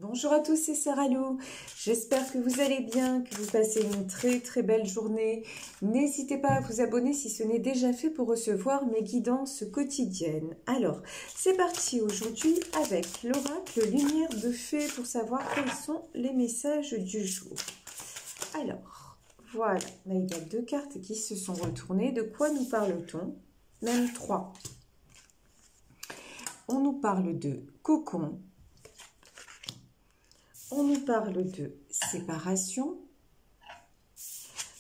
Bonjour à tous, c'est Sarah Lou. J'espère que vous allez bien, que vous passez une très belle journée. N'hésitez pas à vous abonner si ce n'est déjà fait pour recevoir mes guidances quotidiennes. Alors, c'est parti aujourd'hui avec l'oracle Lumière de Fée pour savoir quels sont les messages du jour. Alors, voilà, là, il y a deux cartes qui se sont retournées. De quoi nous parle-t-on? Même trois. On nous parle de cocon. On nous parle de séparation,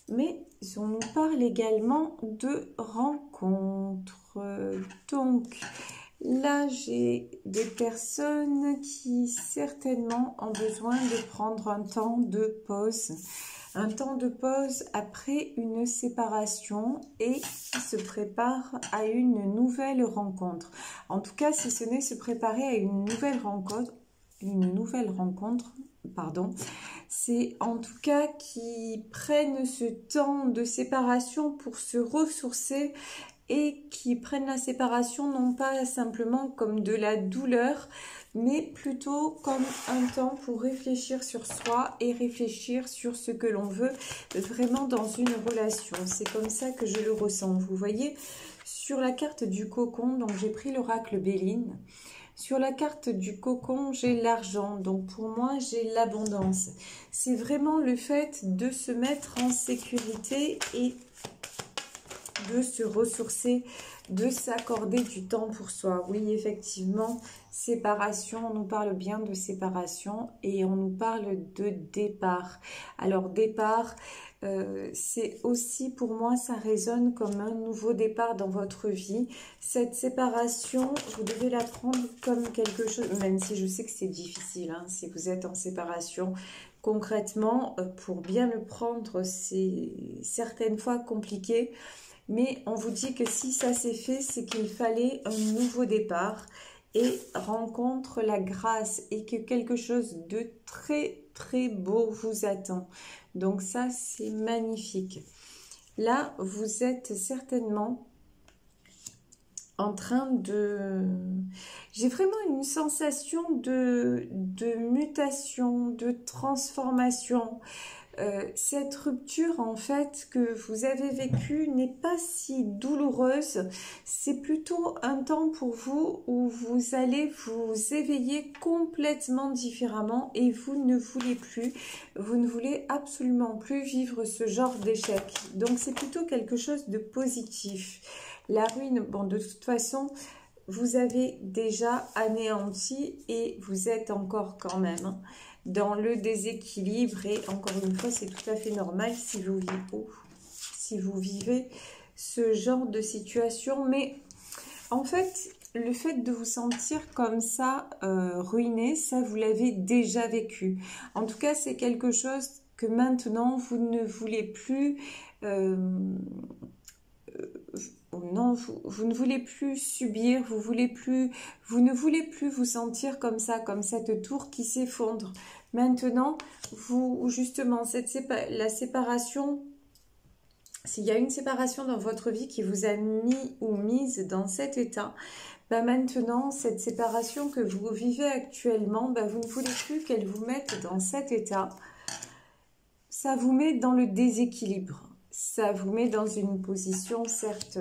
mais on nous parle également de rencontre. Donc là, j'ai des personnes qui certainement ont besoin de prendre un temps de pause. Un temps de pause après une séparation et qui se prépare à une nouvelle rencontre. En tout cas, si ce n'est se préparer à une nouvelle rencontre, c'est en tout cas qui prennent ce temps de séparation pour se ressourcer et qui prennent la séparation non pas simplement comme de la douleur, mais plutôt comme un temps pour réfléchir sur soi et réfléchir sur ce que l'on veut vraiment dans une relation. C'est comme ça que je le ressens. Vous voyez, sur la carte du cocon, donc j'ai pris l'oracle Béline. Sur la carte du cocon, j'ai l'argent, donc pour moi, j'ai l'abondance. C'est vraiment le fait de se mettre en sécurité et de se ressourcer, de s'accorder du temps pour soi. Oui, effectivement, séparation, on nous parle bien de séparation et on nous parle de départ. Alors, départ, c'est aussi pour moi, ça résonne comme un nouveau départ dans votre vie. Cette séparation, vous devez la prendre comme quelque chose, même si je sais que c'est difficile, hein, si vous êtes en séparation. Concrètement, pour bien le prendre, c'est certaines fois compliqué. Mais on vous dit que si ça s'est fait, c'est qu'il fallait un nouveau départ et rencontre la grâce et que quelque chose de très beau vous attend. Donc ça, c'est magnifique. Là, vous êtes certainement en train de... J'ai vraiment une sensation de mutation, de transformation. Cette rupture en fait que vous avez vécue n'est pas si douloureuse, c'est plutôt un temps pour vous où vous allez vous éveiller complètement différemment et vous ne voulez absolument plus vivre ce genre d'échec. Donc c'est plutôt quelque chose de positif. La ruine, bon de toute façon, vous avez déjà anéanti et vous êtes encore quand même... hein, dans le déséquilibre et encore une fois c'est tout à fait normal si vous vivez ce genre de situation, mais en fait le fait de vous sentir comme ça ruiné, ça vous l'avez déjà vécu. En tout cas c'est quelque chose que maintenant vous ne voulez plus non, vous ne voulez plus subir, vous ne voulez plus vous sentir comme ça, comme cette tour qui s'effondre. Maintenant, justement, la séparation, s'il y a une séparation dans votre vie qui vous a mis ou mise dans cet état, maintenant, cette séparation que vous vivez actuellement, vous ne voulez plus qu'elle vous mette dans cet état. Ça vous met dans le déséquilibre. Ça vous met dans une position, certes,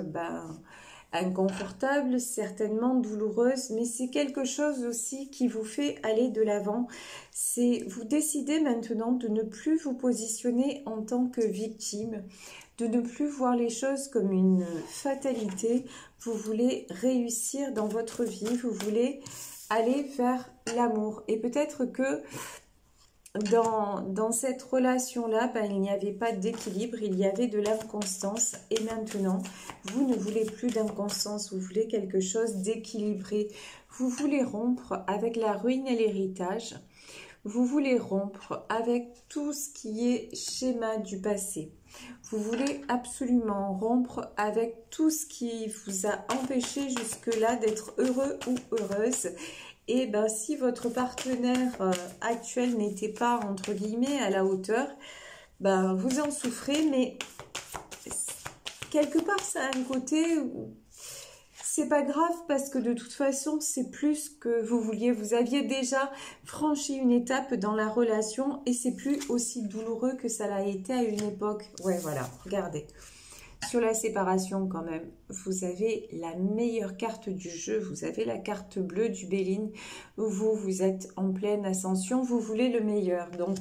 inconfortable, certainement douloureuse, mais c'est quelque chose aussi qui vous fait aller de l'avant. Vous décidez maintenant de ne plus vous positionner en tant que victime, de ne plus voir les choses comme une fatalité. Vous voulez réussir dans votre vie, vous voulez aller vers l'amour. Et peut-être que dans cette relation-là, il n'y avait pas d'équilibre, il y avait de l'inconstance. Et maintenant, vous ne voulez plus d'inconstance, vous voulez quelque chose d'équilibré. Vous voulez rompre avec la ruine et l'héritage. Vous voulez rompre avec tout ce qui est schéma du passé. Vous voulez absolument rompre avec tout ce qui vous a empêché jusque-là d'être heureux ou heureuse. Et si votre partenaire actuel n'était pas, entre guillemets, à la hauteur, vous en souffrez, mais quelque part, ça a un côté où c'est pas grave parce que de toute façon, c'est plus que vous vouliez. Vous aviez déjà franchi une étape dans la relation et c'est plus aussi douloureux que ça l'a été à une époque. Ouais, voilà, regardez. Sur la séparation quand même, vous avez la meilleure carte du jeu, vous avez la carte bleue du Béline, où vous êtes en pleine ascension, vous voulez le meilleur. Donc,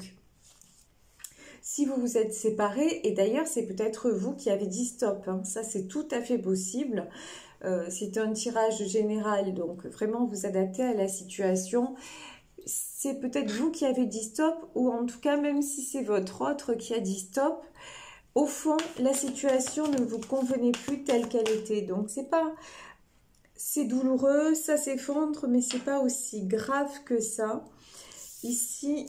si vous vous êtes séparés, et d'ailleurs c'est peut-être vous qui avez dit stop, hein, ça c'est tout à fait possible, c'est un tirage général, donc vraiment vous adaptez à la situation. C'est peut-être vous qui avez dit stop, ou en tout cas même si c'est votre autre qui a dit stop, au fond, la situation ne vous convenait plus telle qu'elle était. Donc, c'est douloureux, ça s'effondre, mais c'est pas aussi grave que ça. Ici,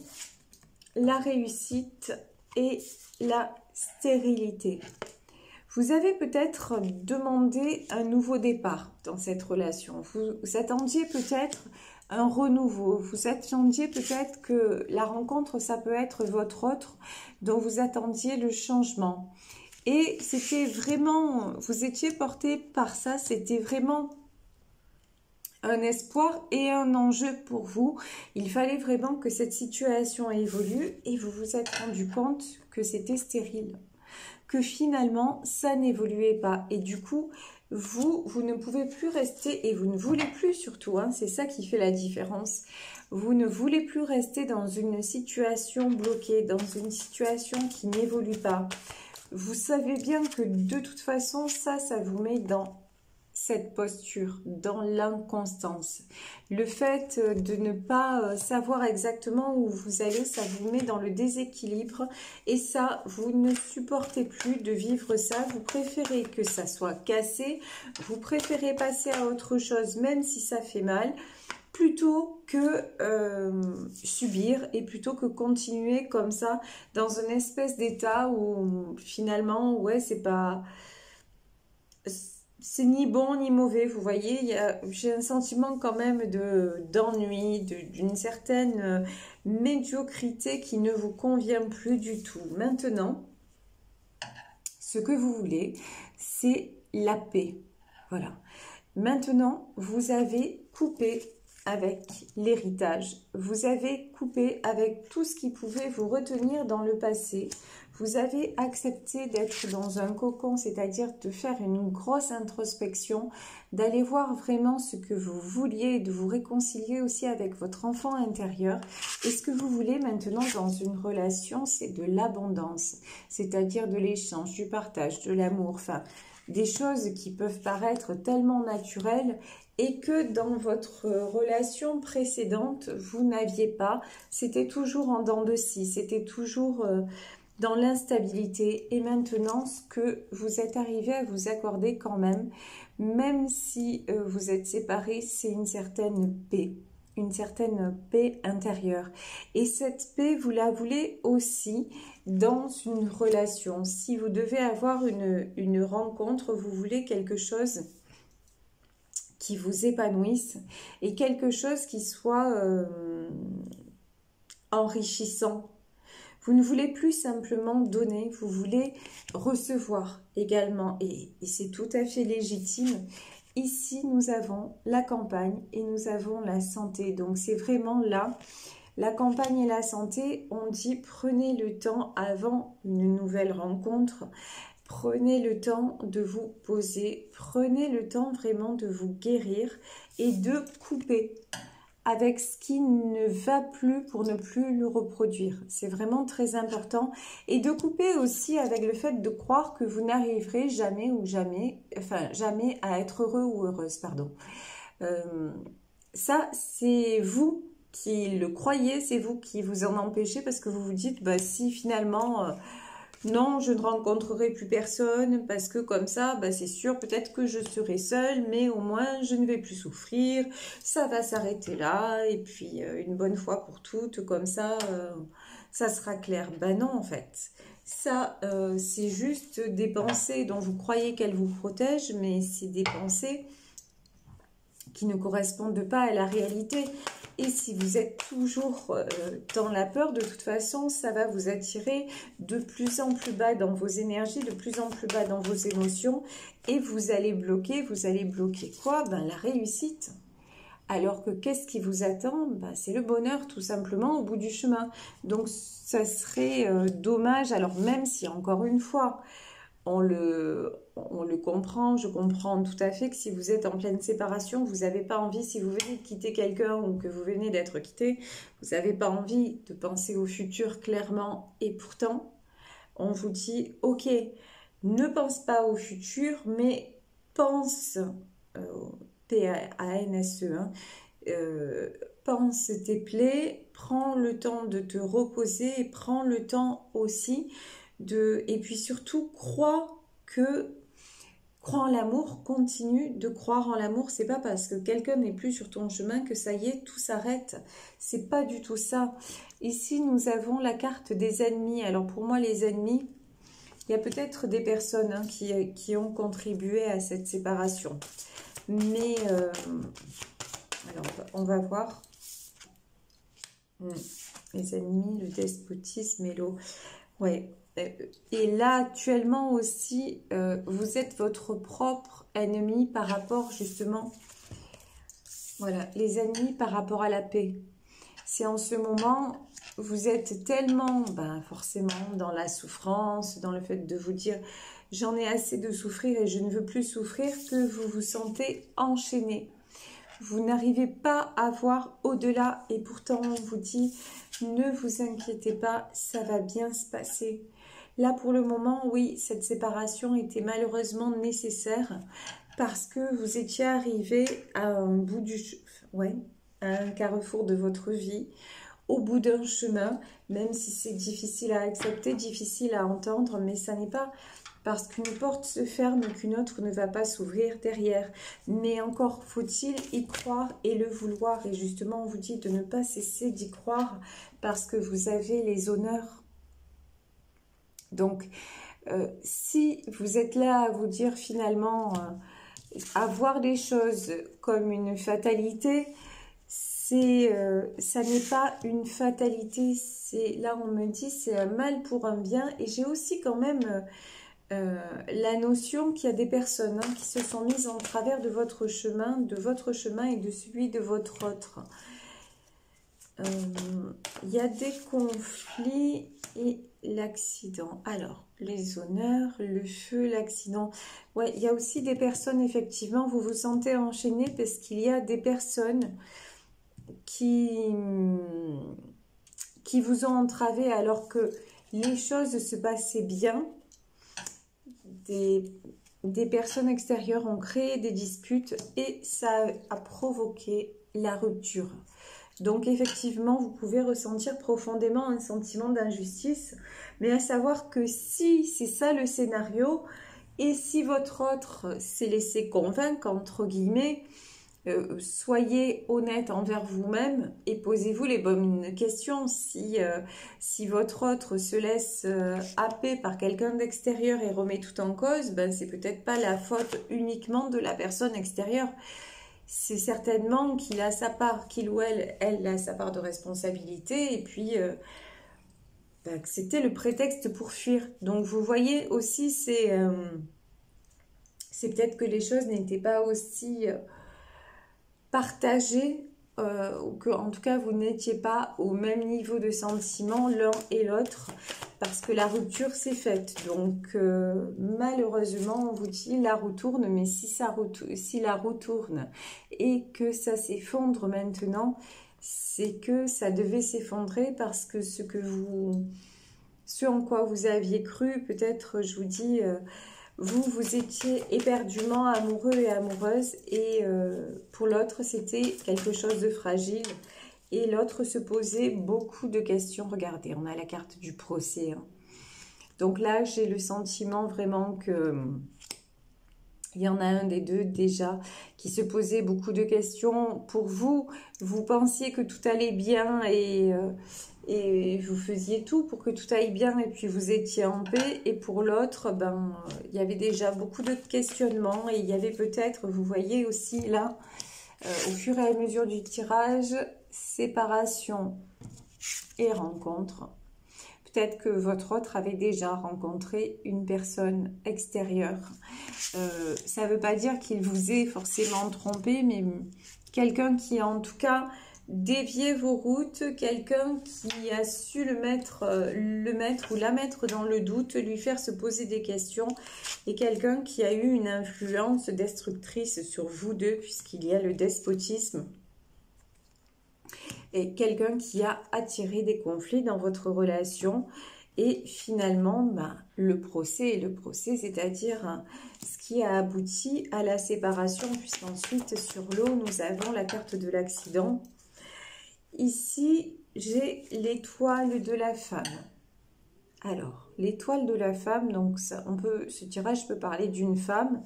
la réussite et la stérilité. Vous avez peut-être demandé un nouveau départ dans cette relation. Vous attendiez peut-être un renouveau. Vous attendiez peut-être que la rencontre, ça peut être votre autre, dont vous attendiez le changement. Et c'était vraiment, vous étiez porté par ça, c'était vraiment un espoir et un enjeu pour vous. Il fallait vraiment que cette situation évolue et vous vous êtes rendu compte que c'était stérile, que finalement, ça n'évoluait pas. Et du coup, vous ne pouvez plus rester, et vous ne voulez plus surtout, hein, c'est ça qui fait la différence. Vous ne voulez plus rester dans une situation bloquée, dans une situation qui n'évolue pas. Vous savez bien que de toute façon, ça vous met dans cette posture, dans l'inconstance. Le fait de ne pas savoir exactement où vous allez, ça vous met dans le déséquilibre et ça, vous ne supportez plus de vivre ça. Vous préférez que ça soit cassé, vous préférez passer à autre chose, même si ça fait mal, plutôt que subir et plutôt que continuer comme ça dans une espèce d'état où finalement, ouais, c'est ni bon ni mauvais, vous voyez, j'ai un sentiment quand même d'ennui, d'une certaine médiocrité qui ne vous convient plus du tout. Maintenant, ce que vous voulez, c'est la paix. Voilà. Maintenant, vous avez coupé avec l'héritage. Vous avez coupé avec tout ce qui pouvait vous retenir dans le passé. Vous avez accepté d'être dans un cocon, c'est-à-dire de faire une grosse introspection, d'aller voir vraiment ce que vous vouliez, de vous réconcilier aussi avec votre enfant intérieur. Et ce que vous voulez maintenant dans une relation, c'est de l'abondance, c'est-à-dire de l'échange, du partage, de l'amour, enfin, des choses qui peuvent paraître tellement naturelles et que dans votre relation précédente, vous n'aviez pas. C'était toujours en dents de scie, c'était toujours dans l'instabilité. Et maintenant, ce que vous êtes arrivé à vous accorder quand même si vous êtes séparés, c'est une certaine paix intérieure. Et cette paix, vous la voulez aussi dans une relation. Si vous devez avoir une rencontre, vous voulez quelque chose qui vous épanouisse et quelque chose qui soit enrichissant. Vous ne voulez plus simplement donner, vous voulez recevoir également et c'est tout à fait légitime. Ici, nous avons la campagne et nous avons la santé. Donc, c'est vraiment là, la campagne et la santé, on dit prenez le temps avant une nouvelle rencontre. Prenez le temps de vous poser, prenez le temps vraiment de vous guérir et de couper avec ce qui ne va plus pour ne plus le reproduire. C'est vraiment très important. Et de couper aussi avec le fait de croire que vous n'arriverez jamais jamais à être heureux ou heureuse, pardon. Ça, c'est vous qui le croyez, c'est vous qui vous en empêchez parce que vous vous dites, bah si finalement... non, je ne rencontrerai plus personne parce que comme ça, bah, c'est sûr, peut-être que je serai seule, mais au moins je ne vais plus souffrir, ça va s'arrêter là, et puis une bonne fois pour toutes, comme ça, ça sera clair. Ben non, en fait, ça, c'est juste des pensées dont vous croyez qu'elles vous protègent, mais c'est des pensées qui ne correspondent pas à la réalité. Et si vous êtes toujours dans la peur, de toute façon, ça va vous attirer de plus en plus bas dans vos énergies, de plus en plus bas dans vos émotions. Et vous allez bloquer quoi? Ben, la réussite. Alors que qu'est-ce qui vous attend? Ben, c'est le bonheur, tout simplement, au bout du chemin. Donc, ça serait dommage, alors même si, encore une fois, on le comprend, je comprends tout à fait que si vous êtes en pleine séparation, vous n'avez pas envie, si vous venez de quitter quelqu'un ou que vous venez d'être quitté, vous n'avez pas envie de penser au futur clairement. Et pourtant, on vous dit, ok, ne pense pas au futur, mais pense, P-A-N-S-E, hein, pense tes plaies, prends le temps de te reposer et prends le temps aussi et puis surtout crois en l'amour, continue de croire en l'amour. C'est pas parce que quelqu'un n'est plus sur ton chemin que ça y est, tout s'arrête. C'est pas du tout ça. Ici, nous avons la carte des ennemis. Alors pour moi, les ennemis, il y a peut-être des personnes hein, qui ont contribué à cette séparation. Mais, alors on va voir. Les ennemis, le despotisme et l'eau. Ouais. Et là, actuellement aussi, vous êtes votre propre ennemi par rapport justement, voilà, les ennemis par rapport à la paix. C'est en ce moment, vous êtes tellement, ben, forcément, dans la souffrance, dans le fait de vous dire, j'en ai assez de souffrir et je ne veux plus souffrir, que vous vous sentez enchaîné. Vous n'arrivez pas à voir au-delà et pourtant on vous dit, ne vous inquiétez pas, ça va bien se passer. Là, pour le moment, oui, cette séparation était malheureusement nécessaire parce que vous étiez arrivé à un bout à un carrefour de votre vie, au bout d'un chemin, même si c'est difficile à accepter, difficile à entendre, mais ça n'est pas parce qu'une porte se ferme qu'une autre ne va pas s'ouvrir derrière. Mais encore faut-il y croire et le vouloir. Et justement, on vous dit de ne pas cesser d'y croire parce que vous avez les honneurs. Donc, si vous êtes là à vous dire finalement, à voir les choses comme une fatalité, ça n'est pas une fatalité. Là, on me dit, c'est un mal pour un bien. Et j'ai aussi quand même la notion qu'il y a des personnes hein, qui se sont mises en travers de votre chemin et de celui de votre autre. Il y a des conflits et l'accident. Alors, les honneurs, le feu, l'accident. Ouais, il y a aussi des personnes, effectivement, vous vous sentez enchaîné parce qu'il y a des personnes qui vous ont entravé alors que les choses se passaient bien. Des personnes extérieures ont créé des disputes et ça a provoqué la rupture. Donc effectivement, vous pouvez ressentir profondément un sentiment d'injustice, mais à savoir que si c'est ça le scénario, et si votre autre s'est laissé convaincre, entre guillemets, soyez honnête envers vous-même et posez-vous les bonnes questions. Si votre autre se laisse happer par quelqu'un d'extérieur et remet tout en cause, ben c'est peut-être pas la faute uniquement de la personne extérieure. C'est certainement qu'il a sa part, qu'il ou elle a sa part de responsabilité et puis ben, c'était le prétexte pour fuir. Donc vous voyez aussi, c'est peut-être que les choses n'étaient pas aussi partagées ou que en tout cas vous n'étiez pas au même niveau de sentiment l'un et l'autre parce que la rupture s'est faite. Donc malheureusement on vous dit la roue tourne, mais si la roue tourne et que ça s'effondre maintenant, c'est que ça devait s'effondrer parce que ce en quoi vous aviez cru, peut-être je vous dis vous étiez éperdument amoureux et amoureuse et pour l'autre c'était quelque chose de fragile et l'autre se posait beaucoup de questions. Regardez, on a la carte du procès hein. Donc là j'ai le sentiment vraiment que il y en a un des deux déjà qui se posait beaucoup de questions. Pour vous, vous pensiez que tout allait bien et vous faisiez tout pour que tout aille bien et puis vous étiez en paix. Et pour l'autre, ben, il y avait déjà beaucoup de questionnements et il y avait peut-être, vous voyez aussi là, au fur et à mesure du tirage, séparation et rencontre. Peut-être que votre autre avait déjà rencontré une personne extérieure. Ça ne veut pas dire qu'il vous ait forcément trompé, mais quelqu'un qui a en tout cas dévié vos routes, quelqu'un qui a su le mettre ou la mettre dans le doute, lui faire se poser des questions, et quelqu'un qui a eu une influence destructrice sur vous deux, puisqu'il y a le despotisme. Et quelqu'un qui a attiré des conflits dans votre relation. Et finalement, le procès, c'est-à-dire ce qui a abouti à la séparation, puisqu'ensuite, sur l'eau, nous avons la carte de l'accident. Ici, j'ai l'étoile de la femme. Alors, l'étoile de la femme, donc ça, ce tirage peut parler d'une femme,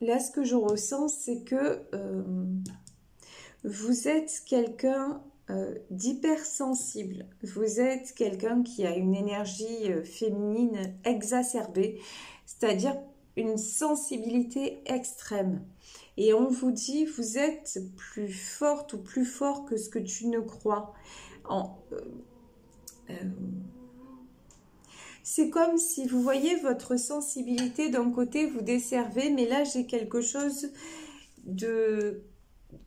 là, ce que je ressens, c'est que vous êtes quelqu'un d'hypersensible. Vous êtes quelqu'un qui a une énergie féminine exacerbée, c'est-à-dire une sensibilité extrême. Et on vous dit, vous êtes plus forte ou plus fort que ce que tu ne crois. C'est comme si vous voyez votre sensibilité d'un côté, vous desservez, mais là j'ai quelque chose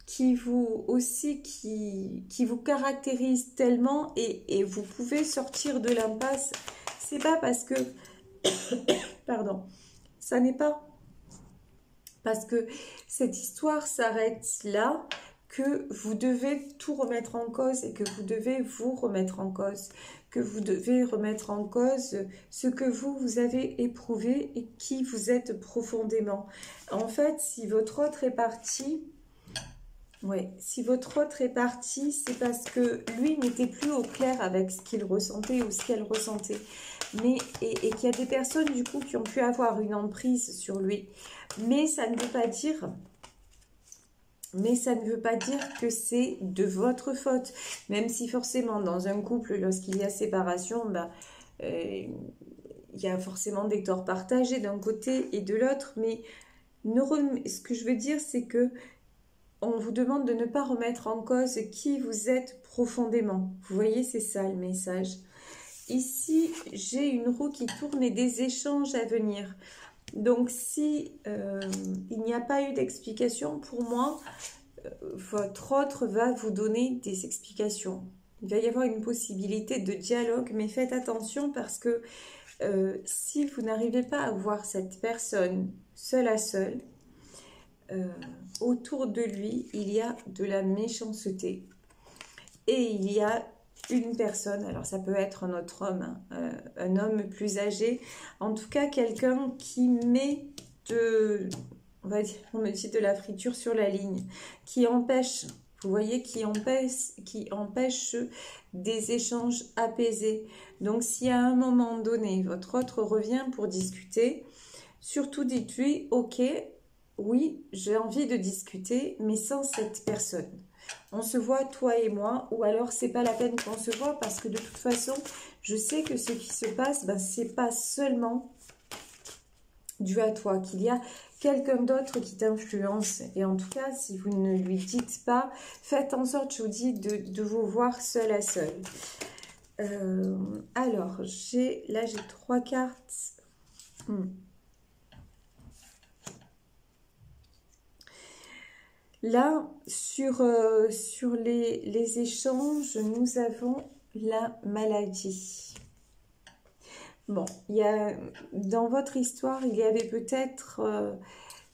qui vous caractérise tellement et vous pouvez sortir de l'impasse. C'est pas parce que pardon, ça n'est pas parce que cette histoire s'arrête là que vous devez tout remettre en cause et que vous devez vous remettre en cause, que vous devez remettre en cause ce que vous avez éprouvé et qui vous êtes profondément. En fait, si votre autre est parti, c'est parce que lui n'était plus au clair avec ce qu'il ressentait ou ce qu'elle ressentait. Et qu'il y a des personnes du coup qui ont pu avoir une emprise sur lui. Mais ça ne veut pas dire que c'est de votre faute. Même si forcément dans un couple, lorsqu'il y a séparation, il y a forcément des torts partagés d'un côté et de l'autre. Mais ce que je veux dire, c'est que on vous demande de ne pas remettre en cause qui vous êtes profondément. Vous voyez, c'est ça le message. Ici, j'ai une roue qui tourne et des échanges à venir. Donc, si il n'y a pas eu d'explication, pour moi, votre autre va vous donner des explications. Il va y avoir une possibilité de dialogue, mais faites attention parce que si vous n'arrivez pas à voir cette personne seule à seule, autour de lui, il y a de la méchanceté. Et il y a une personne, alors ça peut être un autre homme, un homme plus âgé, en tout cas quelqu'un qui met on me dit de la friture sur la ligne, qui empêche, vous voyez, qui empêche des échanges apaisés. Donc si à un moment donné, votre autre revient pour discuter, surtout dites-lui, ok, oui, j'ai envie de discuter, mais sans cette personne. On se voit, toi et moi, ou alors c'est pas la peine qu'on se voit parce que de toute façon, je sais que ce qui se passe, c'est pas seulement dû à toi, qu'il y a quelqu'un d'autre qui t'influence. Et en tout cas, si vous ne lui dites pas, faites en sorte, je vous dis, de vous voir seul à seul. Alors, là j'ai 3 cartes. Là, sur les échanges, nous avons la maladie. Bon, dans votre histoire, il y avait peut-être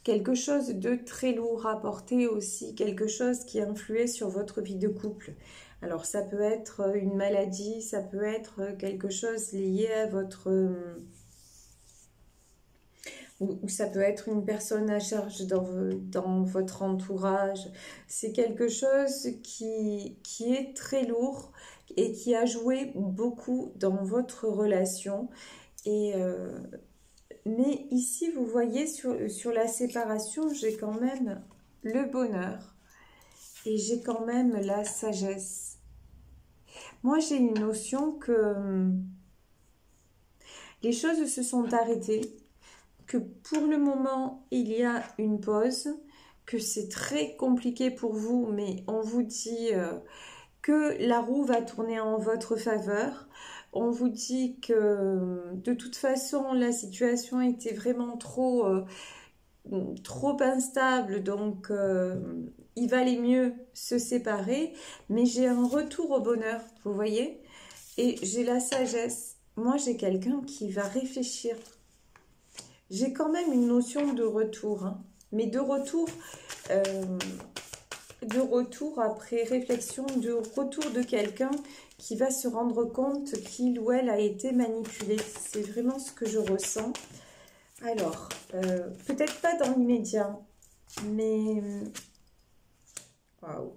quelque chose de très lourd à porter aussi, quelque chose qui influait sur votre vie de couple. Alors, ça peut être une maladie, ça peut être quelque chose lié à votre... ou ça peut être une personne à charge dans votre entourage. C'est quelque chose qui est très lourd et qui a joué beaucoup dans votre relation. Mais ici, vous voyez, sur la séparation, j'ai quand même le bonheur et j'ai quand même la sagesse. Moi, j'ai une notion que les choses se sont arrêtées, que pour le moment, il y a une pause, que c'est très compliqué pour vous, mais on vous dit que la roue va tourner en votre faveur. On vous dit que de toute façon, la situation était vraiment trop instable, donc il valait mieux se séparer. Mais j'ai un retour au bonheur, vous voyez, et j'ai la sagesse. Moi, j'ai quelqu'un qui va réfléchir. J'ai quand même une notion de retour, hein, mais de retour après réflexion, de retour de quelqu'un qui va se rendre compte qu'il ou elle a été manipulé. C'est vraiment ce que je ressens. Alors, peut-être pas dans l'immédiat, mais... Waouh!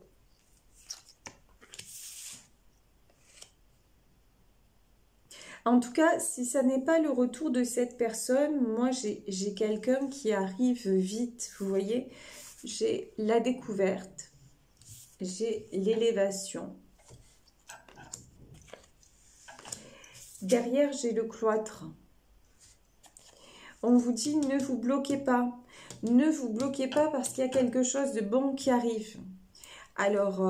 En tout cas, si ça n'est pas le retour de cette personne, moi j'ai quelqu'un qui arrive vite, vous voyez. J'ai la découverte, j'ai l'élévation. Derrière, j'ai le cloître. On vous dit ne vous bloquez pas. Ne vous bloquez pas parce qu'il y a quelque chose de bon qui arrive. Alors,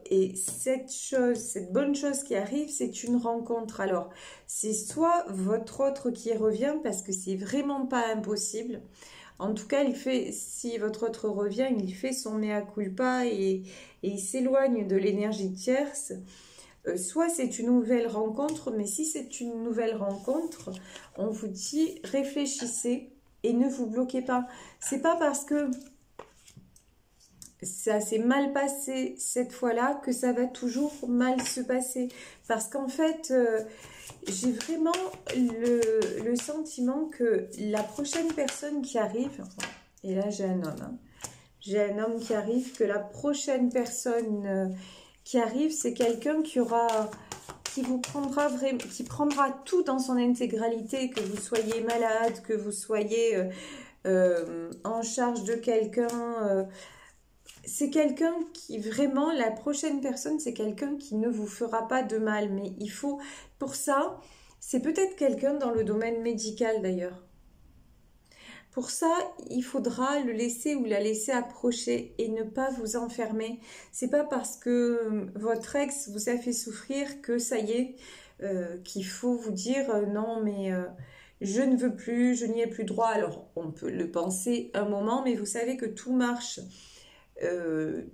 et cette bonne chose qui arrive, c'est une rencontre. Alors, c'est soit votre autre qui revient, parce que c'est vraiment pas impossible. En tout cas, si votre autre revient, il fait son mea culpa et il s'éloigne de l'énergie tierce. Soit c'est une nouvelle rencontre, mais si c'est une nouvelle rencontre, on vous dit réfléchissez et ne vous bloquez pas. C'est pas parce que ça s'est mal passé cette fois-là que ça va toujours mal se passer. Parce qu'en fait, j'ai vraiment le sentiment que la prochaine personne qui arrive, et là j'ai un homme, hein, j'ai un homme qui arrive, que la prochaine personne qui arrive, c'est quelqu'un qui vous prendra vraiment, qui prendra tout dans son intégralité, que vous soyez malade, que vous soyez en charge de quelqu'un. C'est quelqu'un qui vraiment, la prochaine personne, c'est quelqu'un qui ne vous fera pas de mal. Mais il faut, pour ça, c'est peut-être quelqu'un dans le domaine médical d'ailleurs. Pour ça, il faudra le laisser ou la laisser approcher et ne pas vous enfermer. C'est pas parce que votre ex vous a fait souffrir que ça y est, qu'il faut vous dire non mais je ne veux plus, je n'y ai plus droit. Alors on peut le penser un moment, mais vous savez que tout marche.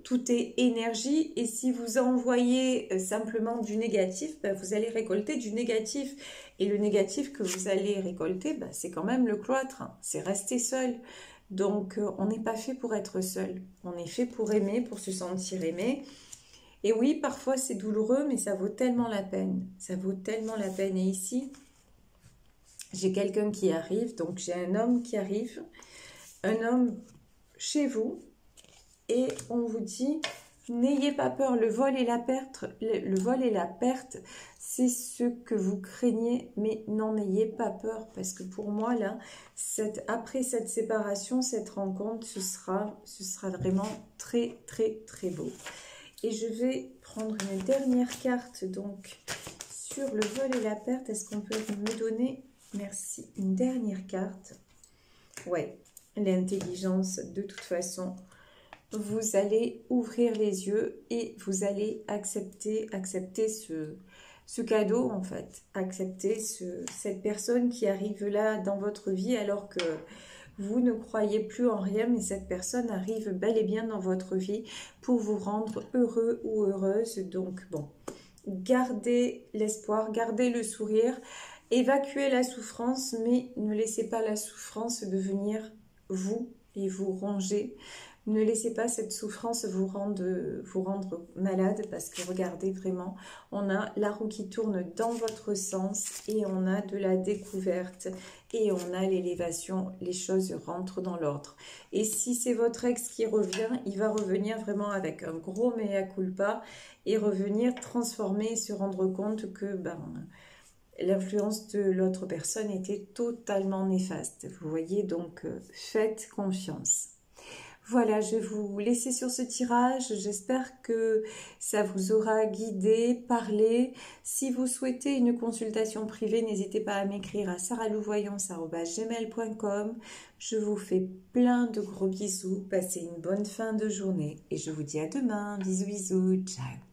Tout est énergie et si vous envoyez simplement du négatif, ben, vous allez récolter du négatif et le négatif que vous allez récolter, ben, c'est quand même le cloître, hein. C'est rester seul. Donc on n'est pas fait pour être seul, on est fait pour aimer, pour se sentir aimé. Et oui, parfois c'est douloureux, mais ça vaut tellement la peine, ça vaut tellement la peine. Et ici, j'ai quelqu'un qui arrive, donc j'ai un homme qui arrive, un homme chez vous. Et on vous dit, n'ayez pas peur, le vol et la perte, c'est ce que vous craignez, mais n'en ayez pas peur, parce que pour moi, là, après cette séparation, cette rencontre, ce sera vraiment très, très, très beau. Et je vais prendre une dernière carte, donc, sur le vol et la perte. Est-ce qu'on peut me donner, merci, une dernière carte? Ouais, l'intelligence, de toute façon. Vous allez ouvrir les yeux et vous allez accepter ce cadeau en fait, accepter cette personne qui arrive là dans votre vie alors que vous ne croyez plus en rien, mais cette personne arrive bel et bien dans votre vie pour vous rendre heureux ou heureuse. Donc bon, gardez l'espoir, gardez le sourire, évacuez la souffrance, mais ne laissez pas la souffrance devenir vous et vous ronger. Ne laissez pas cette souffrance vous rendre malade parce que regardez vraiment, on a la roue qui tourne dans votre sens et on a de la découverte et on a l'élévation, les choses rentrent dans l'ordre. Et si c'est votre ex qui revient, il va revenir vraiment avec un gros mea culpa et revenir transformer et se rendre compte que l'influence de l'autre personne était totalement néfaste. Vous voyez, donc faites confiance. Voilà, je vais vous laisser sur ce tirage. J'espère que ça vous aura guidé, parlé. Si vous souhaitez une consultation privée, n'hésitez pas à m'écrire à sarahlouvoyance@gmail.com. Je vous fais plein de gros bisous. Passez une bonne fin de journée et je vous dis à demain. Bisous, bisous. Ciao.